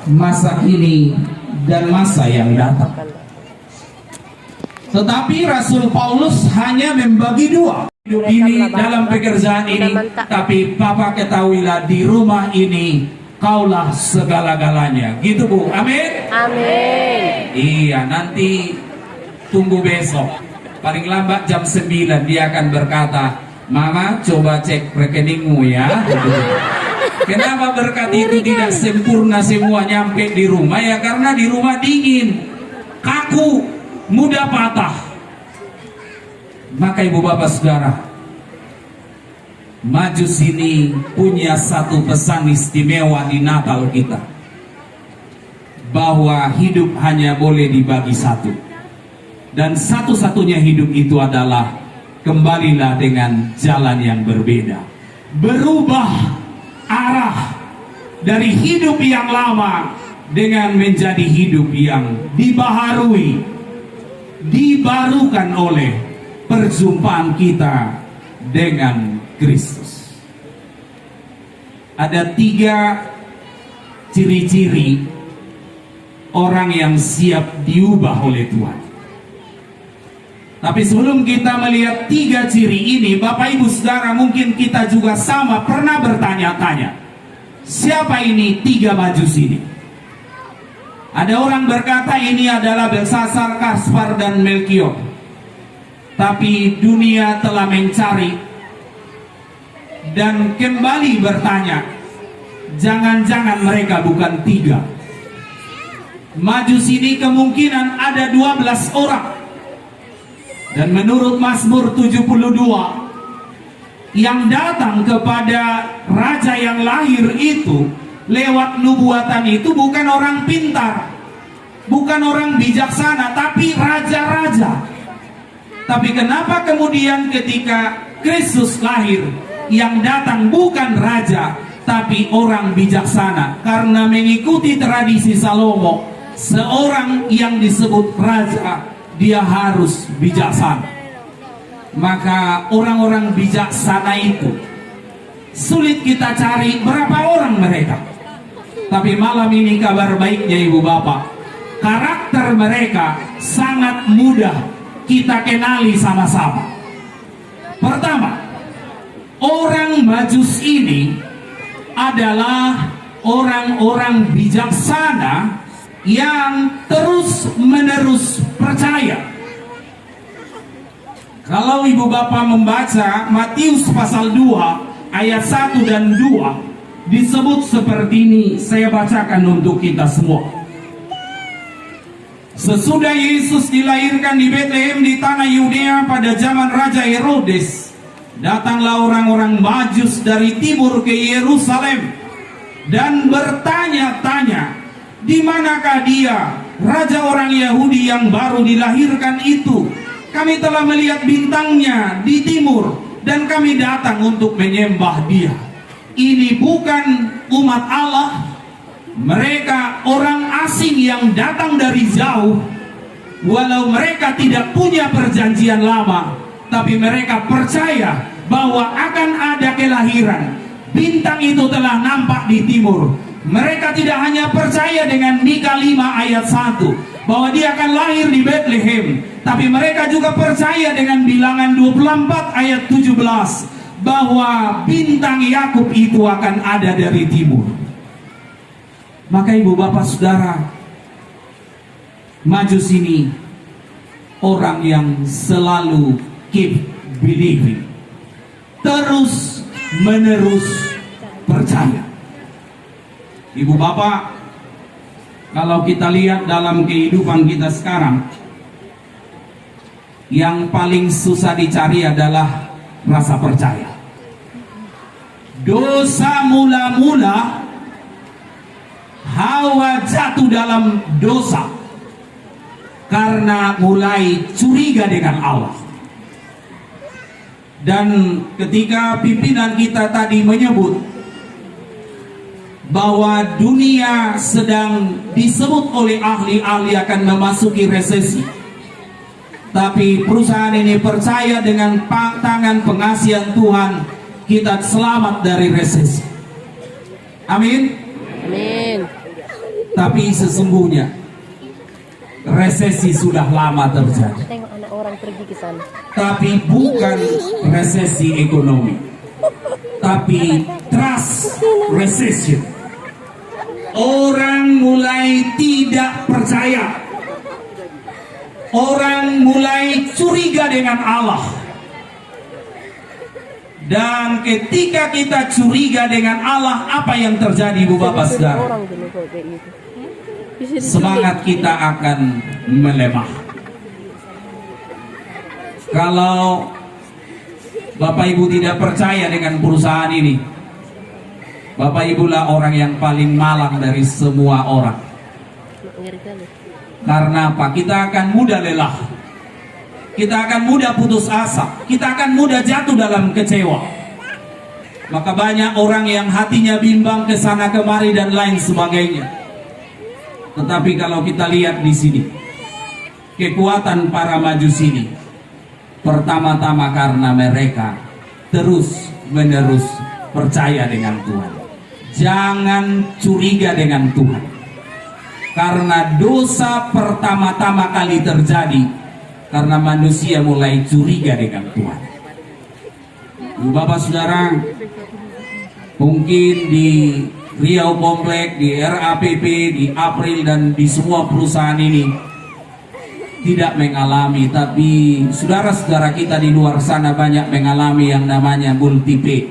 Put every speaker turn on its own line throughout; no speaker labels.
masa kini dan masa yang datang. Tetapi Rasul Paulus hanya membagi dua hidup ini dalam pekerjaan ini. Tapi Bapak ketahuilah, di rumah ini kaulah segala-galanya. Gitu Bu, amin?
Amin.
Iya, nanti tunggu besok. Paling lambat jam 9 dia akan berkata, Mama coba cek rekeningmu ya. Kenapa berkat itu tidak sempurna semua nyampe di rumah? Ya karena di rumah dingin, kaku, mudah patah. Maka Ibu Bapak Saudara, Majus ini punya satu pesan istimewa di Natal kita, bahwa hidup hanya boleh dibagi satu, dan satu-satunya hidup itu adalah kembalilah dengan jalan yang berbeda, berubah arah dari hidup yang lama dengan menjadi hidup yang dibaharui, dibarukan oleh perjumpaan kita dengan Kristus. Ada 3 ciri-ciri orang yang siap diubah oleh Tuhan. Tapi sebelum kita melihat 3 ciri ini, Bapak Ibu Saudara, mungkin kita juga sama pernah bertanya-tanya, siapa ini 3 Majus ini? Ada orang berkata ini adalah Belsasar, Kaspar, dan Melkior. Tapi dunia telah mencari dan kembali bertanya, jangan-jangan mereka bukan 3. Majus ini kemungkinan ada 12 orang. Dan menurut Mazmur 72, yang datang kepada raja yang lahir itu lewat nubuatan itu bukan orang pintar, bukan orang bijaksana, tapi raja-raja. Tapi kenapa kemudian ketika Kristus lahir, yang datang bukan raja, tapi orang bijaksana? Karena mengikuti tradisi Salomo, seorang yang disebut raja, dia harus bijaksana. Maka orang-orang bijaksana itu sulit kita cari berapa orang mereka. Tapi malam ini kabar baiknya Ibu Bapak, karakter mereka sangat mudah kita kenali sama-sama. Pertama, orang Majus ini adalah orang-orang bijaksana yang terus-menerus percaya. Kalau Ibu Bapak membaca Matius pasal 2 ayat 1 dan 2, disebut seperti ini, saya bacakan untuk kita semua. Sesudah Yesus dilahirkan di Betlehem di tanah Yudea pada zaman Raja Herodes, datanglah orang-orang Majus dari timur ke Yerusalem dan bertanya-tanya, di manakah dia, raja orang Yahudi yang baru dilahirkan itu? Kami telah melihat bintangnya di timur dan kami datang untuk menyembah dia. Ini bukan umat Allah, mereka orang asing yang datang dari jauh. Walau mereka tidak punya perjanjian lama, tapi mereka percaya bahwa akan ada kelahiran. Bintang itu telah nampak di timur. Mereka tidak hanya percaya dengan Mika 5 ayat 1 bahwa dia akan lahir di Bethlehem, tapi mereka juga percaya dengan bilangan 24 ayat 17 bahwa bintang Yakub itu akan ada dari timur. Maka Ibu Bapak Saudara, Majus ini orang yang selalu keep believing, terus menerus percaya. Ibu Bapak, kalau kita lihat dalam kehidupan kita sekarang, yang paling susah dicari adalah rasa percaya. Dosa mula-mula, Hawa jatuh dalam dosa karena mulai curiga dengan Allah. Dan ketika pimpinan kita tadi menyebut bahwa dunia sedang disebut oleh ahli-ahli akan memasuki resesi, tapi perusahaan ini percaya dengan tangan pengasihan Tuhan kita selamat dari resesi. Amin.
Amin.
Tapi sesungguhnya resesi sudah lama terjadi.
Tengok anak orang pergi ke sana.
Tapi bukan resesi ekonomi, tapi trust recession. Orang mulai tidak percaya. Orang mulai curiga dengan Allah. Dan ketika kita curiga dengan Allah, apa yang terjadi, Bu Bapak Saudara?
Orang dulu kayak gitu.
Semangat kita akan melemah. Kalau Bapak Ibu tidak percaya dengan perusahaan ini, Bapak Ibu lah orang yang paling malang dari semua orang. Karena apa? Kita akan mudah lelah. Kita akan mudah putus asa. Kita akan mudah jatuh dalam kecewa. Maka banyak orang yang hatinya bimbang ke sana kemari dan lain sebagainya. Tetapi kalau kita lihat di sini, kekuatan para majusi ini pertama-tama karena mereka terus menerus percaya dengan Tuhan. Jangan curiga dengan Tuhan. Karena dosa pertama-tama kali terjadi karena manusia mulai curiga dengan Tuhan. Bapak Saudara, mungkin di Riau Komplek, di RAPP, di April dan di semua perusahaan ini tidak mengalami, tapi saudara-saudara kita di luar sana banyak mengalami yang namanya multi-pay.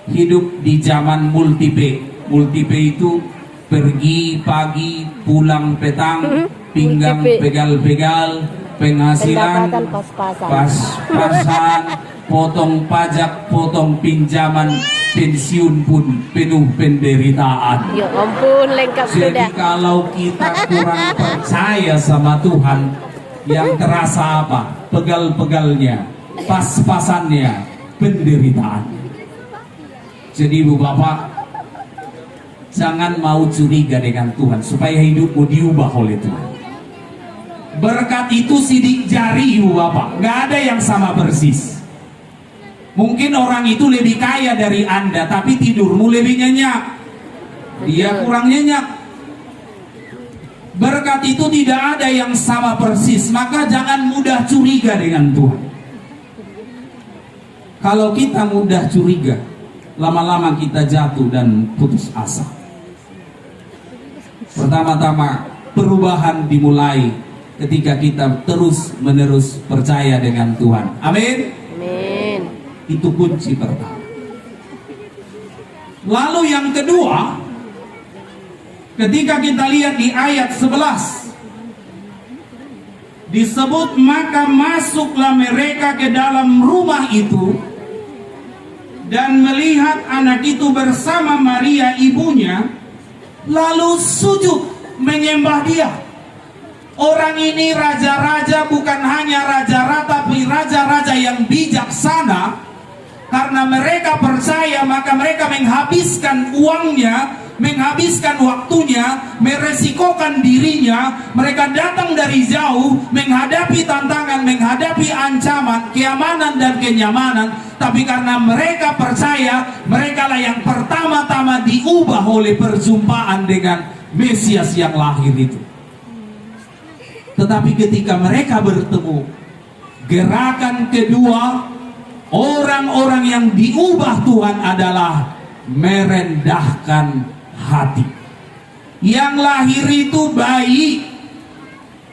Hidup di zaman multi-pay. Multi-pay itu pergi pagi, pulang petang, pinggang pegal-pegal, penghasilan pas-pasan, potong pajak, potong pinjaman, pensiun pun penuh penderitaan.
Ya ampun, lengkap sudah.
Jadi kalau kita kurang percaya sama Tuhan, yang terasa apa? Pegal-pegalnya, pas-pasannya, penderitaan. Jadi Ibu Bapak, jangan mau curiga dengan Tuhan supaya hidupmu diubah oleh Tuhan. Berkat itu sidik jari Ibu Bapak, nggak ada yang sama persis. Mungkin orang itu lebih kaya dari Anda, tapi tidurmu lebih nyenyak. Dia kurang nyenyak. Berkat itu tidak ada yang sama persis, maka jangan mudah curiga dengan Tuhan. Kalau kita mudah curiga, lama-lama kita jatuh dan putus asa. Pertama-tama perubahan dimulai ketika kita terus-menerus percaya dengan Tuhan. Amin.
Amin.
Itu kunci pertama. Lalu yang kedua, ketika kita lihat di ayat 11, disebut maka masuklah mereka ke dalam rumah itu dan melihat anak itu bersama Maria ibunya, lalu sujud menyembah dia. Orang ini raja-raja, bukan hanya raja-raja, tapi raja-raja yang bijaksana. Karena mereka percaya, maka mereka menghabiskan uangnya, menghabiskan waktunya, meresikokan dirinya. Mereka datang dari jauh, menghadapi tantangan, menghadapi ancaman, keamanan dan kenyamanan. Tapi karena mereka percaya, mereka lah yang pertama-tama diubah oleh perjumpaan dengan Mesias yang lahir itu. Tetapi ketika mereka bertemu, gerakan kedua, orang-orang yang diubah Tuhan adalah merendahkan hati. Yang lahir itu bayi,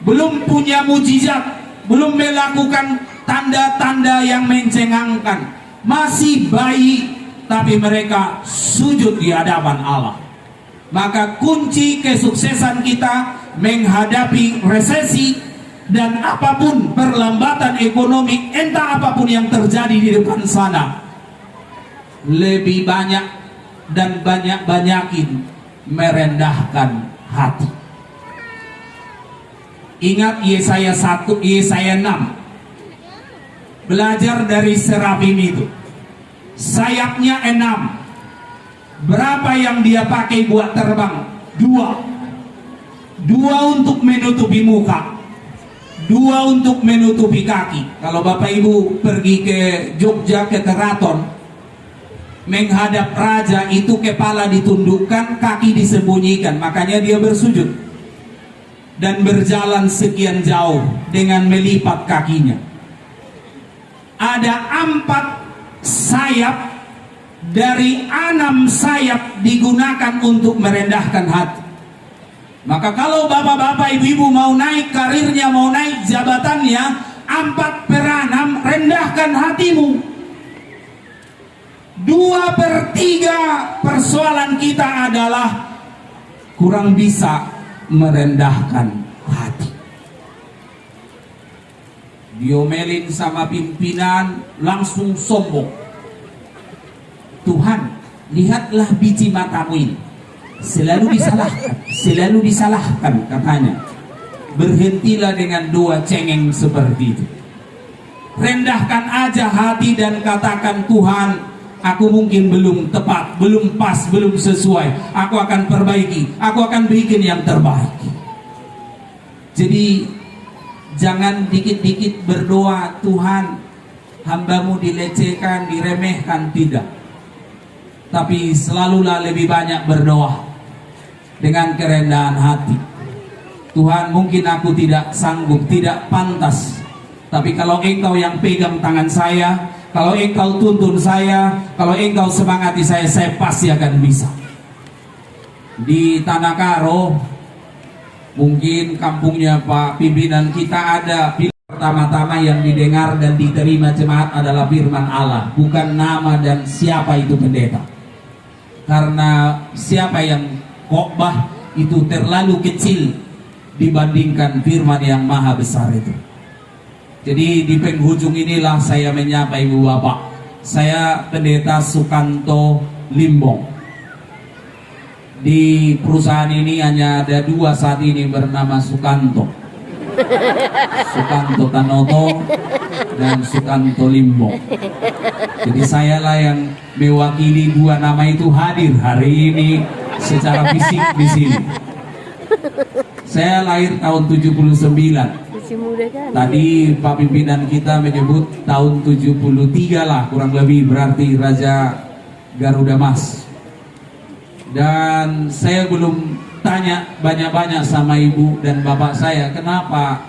belum punya mujizat, belum melakukan tanda-tanda yang mencengangkan, masih bayi, tapi mereka sujud di hadapan Allah. Maka kunci kesuksesan kita menghadapi resesi dan apapun perlambatan ekonomi, entah apapun yang terjadi di depan sana, lebih banyak dan banyak-banyakin merendahkan hati. Ingat Yesaya 1, Yesaya 6. Belajar dari serafim itu. Sayapnya 6. Berapa yang dia pakai buat terbang? 2 untuk menutupi muka, 2 untuk menutupi kaki. Kalau Bapak Ibu pergi ke Jogja, ke Keraton, menghadap raja itu kepala ditundukkan, kaki disembunyikan. Makanya dia bersujud dan berjalan sekian jauh dengan melipat kakinya. Ada 4 sayap, dari 6 sayap digunakan untuk merendahkan hati. Maka kalau bapak-bapak, ibu-ibu mau naik karirnya, mau naik jabatannya, 4/6 rendahkan hatimu. 2/3 persoalan kita adalah kurang bisa merendahkan hati. Diomelin sama pimpinan langsung sombong. Tuhan, lihatlah biji matamu ini, selalu disalahkan katanya. Berhentilah dengan 2 cengeng seperti itu. Rendahkan aja hati dan katakan, Tuhan, aku mungkin belum tepat, belum pas, belum sesuai. Aku akan perbaiki, aku akan bikin yang terbaik. Jadi jangan dikit-dikit berdoa, Tuhan, hambamu dilecehkan, diremehkan, tidak. Tapi selalulah lebih banyak berdoa dengan kerendahan hati. Tuhan, mungkin aku tidak sanggup, tidak pantas, tapi kalau Engkau yang pegang tangan saya, kalau Engkau tuntun saya, kalau Engkau semangati saya pasti akan bisa. Di Tanah Karo, mungkin kampungnya Pak pimpinan kita, ada pertama-tama yang didengar dan diterima jemaat adalah firman Allah, bukan nama dan siapa itu pendeta. Karena siapa yang khotbah itu terlalu kecil dibandingkan firman yang maha besar itu. Jadi di penghujung inilah saya menyapa ibu bapak. Saya pendeta Sukanto Limbong. Di perusahaan ini hanya ada 2 saat ini bernama Sukanto. Sukanto Tanoto dan Sukanto Limbong. Jadi sayalah yang mewakili 2 nama itu hadir hari ini secara fisik di sini. Saya lahir tahun 79. Tadi Pak pimpinan kita menyebut tahun 73 lah kurang lebih, berarti Raja Garuda Mas. Dan saya belum tanya banyak-banyak sama ibu dan bapak saya, kenapa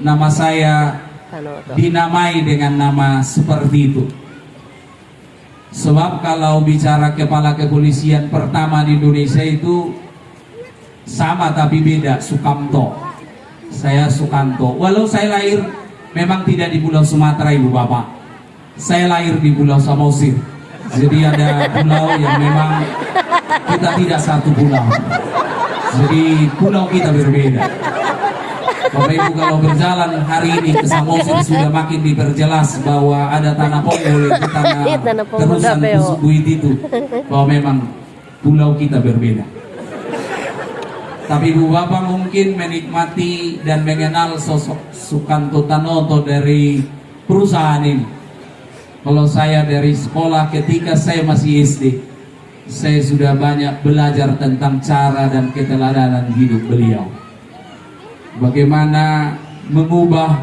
nama saya dinamai dengan nama seperti itu. Sebab kalau bicara kepala kepolisian pertama di Indonesia itu sama tapi beda, Sukamto. Saya Sukanto. Walau saya lahir memang tidak di Pulau Sumatera ibu bapak, saya lahir di Pulau Samosir. Jadi ada pulau yang memang kita tidak satu pulau, jadi pulau kita berbeda. Bapak ibu kalau berjalan hari ini ke Samosir sudah makin diperjelas bahwa ada tanah Ponggol, itu tanah terusan Kusubuit itu, bahwa memang pulau kita berbeda. Tapi ibu bapak mungkin menikmati dan mengenal sosok Sukanto Tanoto dari perusahaan ini. Kalau saya dari sekolah ketika saya masih SD, saya sudah banyak belajar tentang cara dan keteladanan hidup beliau. Bagaimana mengubah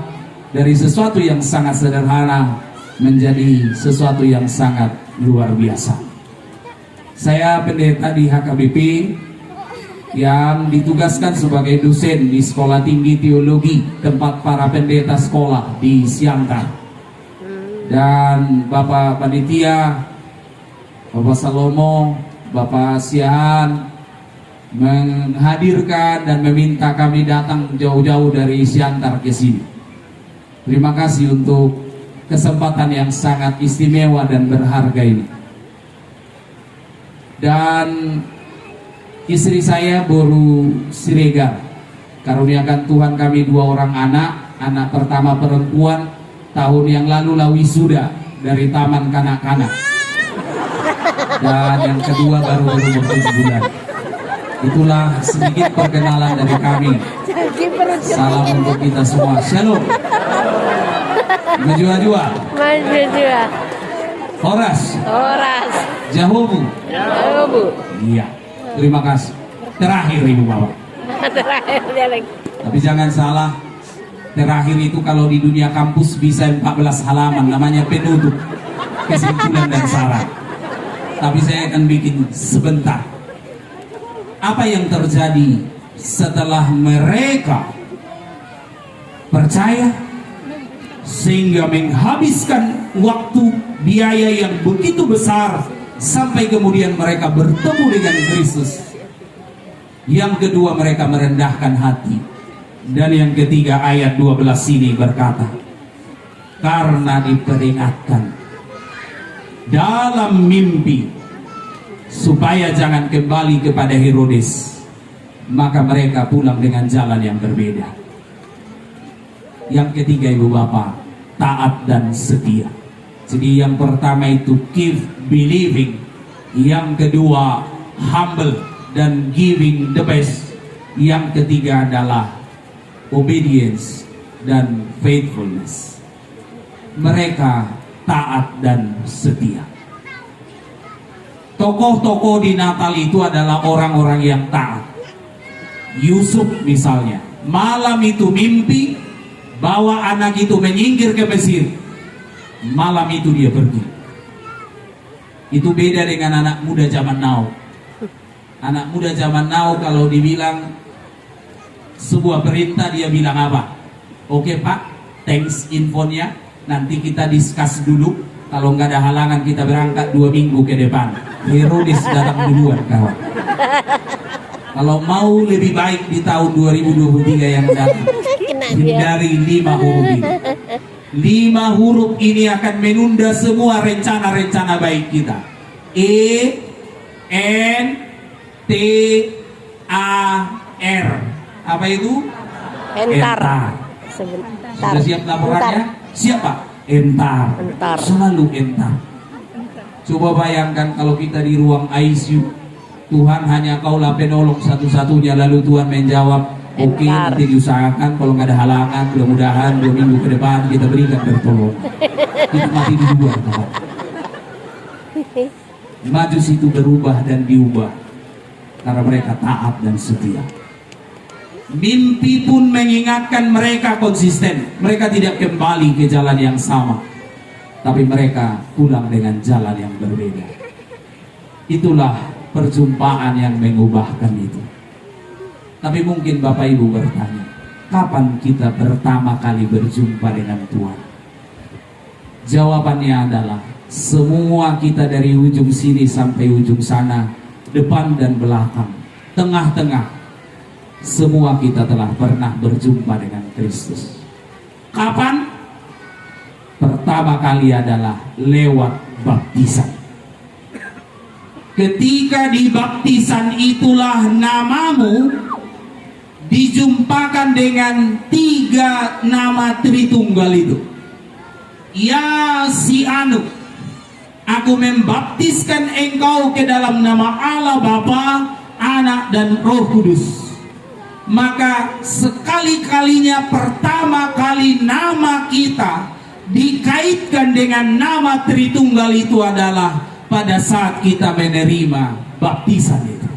dari sesuatu yang sangat sederhana menjadi sesuatu yang sangat luar biasa. Saya pendeta di HKBP yang ditugaskan sebagai dosen di Sekolah Tinggi Teologi, tempat para pendeta sekolah di Siantar. Dan Bapak Panitia, Bapak Salomo, Bapak Siahan menghadirkan dan meminta kami datang jauh-jauh dari Siantar ke sini. Terima kasih untuk kesempatan yang sangat istimewa dan berharga ini. Dan istri saya baru Siregar, karuniakan Tuhan kami 2 orang anak. Anak pertama perempuan, tahun yang lalu wisuda dari taman kanak-kanak. Dan yang kedua baru berumur 7 bulan. Itulah sedikit perkenalan dari kami. Salam untuk kita semua. Shalom. Maju-jua. Horas. Jahobu. Iya. Terima kasih. Terakhir ibu bapak. Tapi jangan salah, terakhir itu kalau di dunia kampus bisa 14 halaman, namanya penutup, kesimpulan dan saran. tapi saya akan bikin sebentar. Apa yang terjadi setelah mereka percaya sehingga menghabiskan waktu, biaya yang begitu besar sampai kemudian mereka bertemu dengan Kristus. Yang kedua, mereka merendahkan hati. Dan yang ketiga, ayat 12 ini berkata, karena diperingatkan dalam mimpi supaya jangan kembali kepada Herodes, maka mereka pulang dengan jalan yang berbeda. Yang ketiga, ibu bapak, taat dan setia. Jadi yang pertama itu give believing, yang kedua humble dan giving the best, yang ketiga adalah obedience dan faithfulness. Mereka taat dan setia. Tokoh-tokoh di Natal itu adalah orang-orang yang taat. Yusuf misalnya, malam itu mimpi bahwa anak itu menyingkir ke Mesir. Malam itu dia pergi. Itu beda dengan anak muda zaman now. Anak muda zaman now kalau dibilang sebuah perintah, dia bilang apa? Oke pak, thanks infonya, nanti kita discuss dulu. Kalau nggak ada halangan kita berangkat 2 minggu ke depan. Herodes datang duluan kawan. Kalau mau lebih baik di tahun 2023 yang datang, hindari 5 huruf ini. 5 huruf ini akan menunda semua rencana-rencana baik kita. E N T A R. Apa itu?
Entar.
Sebentar. Sudah siap laporannya? Siap pak? Entar. Selalu entar. Coba bayangkan kalau kita di ruang ICU, Tuhan hanya kaulah penolong satu-satunya, lalu Tuhan menjawab, oke, nanti diusahakan, kalau nggak ada halangan, mudah-mudahan 2 minggu ke depan kita berikan pertolongan. Kita mati di luar. Majus itu berubah dan diubah karena mereka taat dan setia. Mimpi pun mengingatkan mereka konsisten. Mereka tidak kembali ke jalan yang sama, tapi mereka pulang dengan jalan yang berbeda. Itulah perjumpaan yang mengubahkan itu. Tapi mungkin Bapak Ibu bertanya, kapan kita pertama kali berjumpa dengan Tuhan? Jawabannya adalah semua kita dari ujung sini sampai ujung sana, depan dan belakang, tengah-tengah, semua kita telah pernah berjumpa dengan Kristus. Kapan? Pertama kali adalah lewat baptisan. Ketika di baptisan itulah namamu dijumpakan dengan 3 nama Tritunggal itu. Ya si Anu, aku membaptiskan engkau ke dalam nama Allah Bapa, Anak dan Roh Kudus. Maka sekali-kalinya pertama kali nama kita dikaitkan dengan nama Tritunggal itu adalah pada saat kita menerima baptisan itu.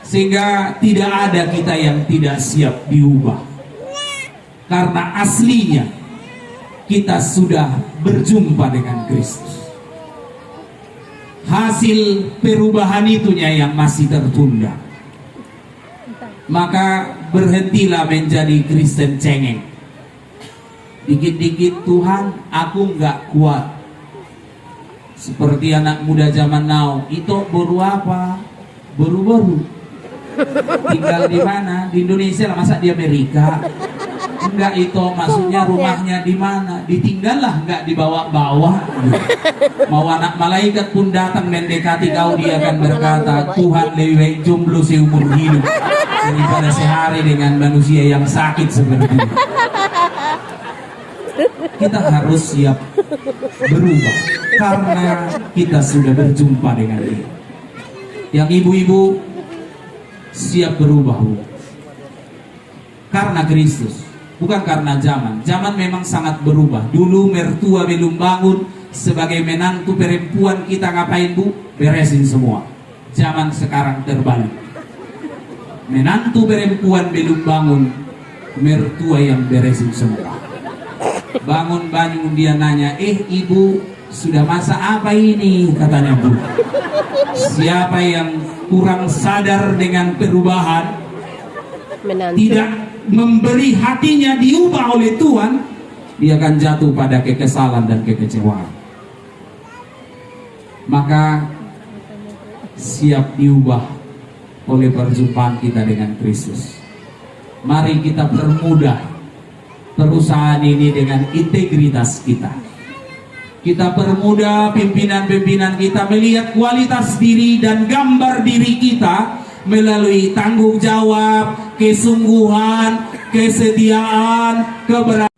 Sehingga tidak ada kita yang tidak siap diubah, karena aslinya kita sudah berjumpa dengan Kristus. Hasil perubahan itunya yang masih tertunda. Maka berhentilah menjadi Kristen cengeng. Dikit-dikit Tuhan, aku nggak kuat. Seperti anak muda zaman now, itu baru apa? Baru-baru. Tinggal di mana? Di Indonesia lah, masa di Amerika? Enggak, itu maksudnya rumahnya di mana? Ditinggallah, enggak dibawa-bawa. Mau anak malaikat pun datang mendekati kau, dia akan berkata, Tuhan lebih baik jomblo seumur hidup daripada sehari dengan manusia yang sakit seperti ini. Kita harus siap berubah karena kita sudah berjumpa dengan Dia. Yang ibu-ibu siap berubah, Bu. Karena Kristus, bukan karena zaman. Zaman memang sangat berubah. Dulu mertua belum bangun, sebagai menantu perempuan kita ngapain, Bu? Beresin semua. Zaman sekarang terbalik. Menantu perempuan belum bangun, mertua yang beresin semua. Bangun dia nanya, ibu Sudah masa apa ini, katanya Bu. Siapa yang kurang sadar dengan perubahan,
Menantu.
tidak memberi hatinya diubah oleh Tuhan, dia akan jatuh pada kekesalan dan kekecewaan. Maka siap diubah oleh perjumpaan kita dengan Kristus. Mari kita permudah perusahaan ini dengan integritas kita. Kita permudah pimpinan-pimpinan kita melihat kualitas diri dan gambar diri kita melalui tanggung jawab, kesungguhan, kesetiaan, keberanian.